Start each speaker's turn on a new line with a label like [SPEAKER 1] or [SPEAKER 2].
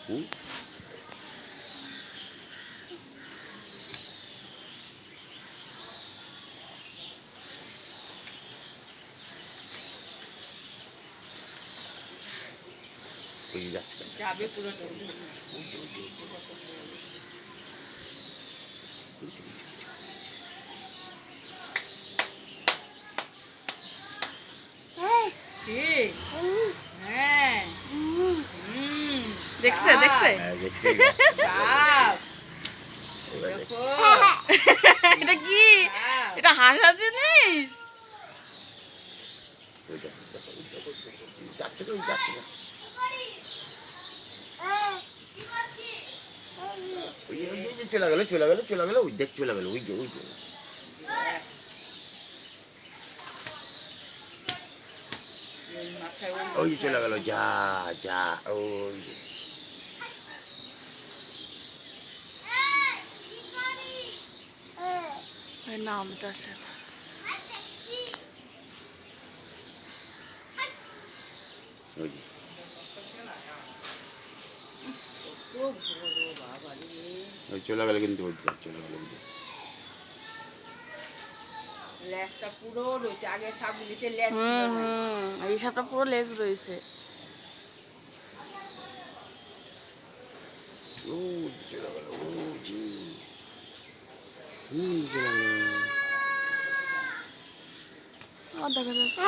[SPEAKER 1] হুম ওই যে যাচ্ছে
[SPEAKER 2] যাবে পুরোটা।
[SPEAKER 1] ওই যে, ওই যে, ওই যে। ওই যে, ওই যে।
[SPEAKER 2] কি? হ্যাঁ।
[SPEAKER 3] দেখছে দেখছে
[SPEAKER 1] হ্যাঁ, দেখছি এটা।
[SPEAKER 2] বাপ,
[SPEAKER 1] এবার দেখ।
[SPEAKER 2] দেখো।
[SPEAKER 3] এটা কি
[SPEAKER 2] বাপ।
[SPEAKER 3] এটা হাসার জিনিস
[SPEAKER 1] ওই দেখো, দেখো, ওই দেখো, ওই দেখো। যাচ্ছে না, ওই যাচ্ছে না। ওই যে, ওই যে, চলে গেল, চলে গেল, চলে গেল, ওই দেখ চলে গেল, ওই যে, ওই যে।
[SPEAKER 2] ওই মাথায় ওই
[SPEAKER 1] ওই যে চলে গেল, যা, যা, ওই যে।
[SPEAKER 3] নামতেছে
[SPEAKER 1] ওই যে।
[SPEAKER 2] তো বড় বাবা রে।
[SPEAKER 1] ওই চলে গেল কিন্তু, ওই দেখ চলে গেল, ওই যে।
[SPEAKER 2] লেজটা পুরো রয়েছে, আগে সবগুলিতে লেজ ছিল না।
[SPEAKER 3] এই সাপটা পুরো লেজ রয়েছে
[SPEAKER 1] ও চলে গেল, ও জি। চলে গেল।
[SPEAKER 3] আর দেখা যাচ্ছে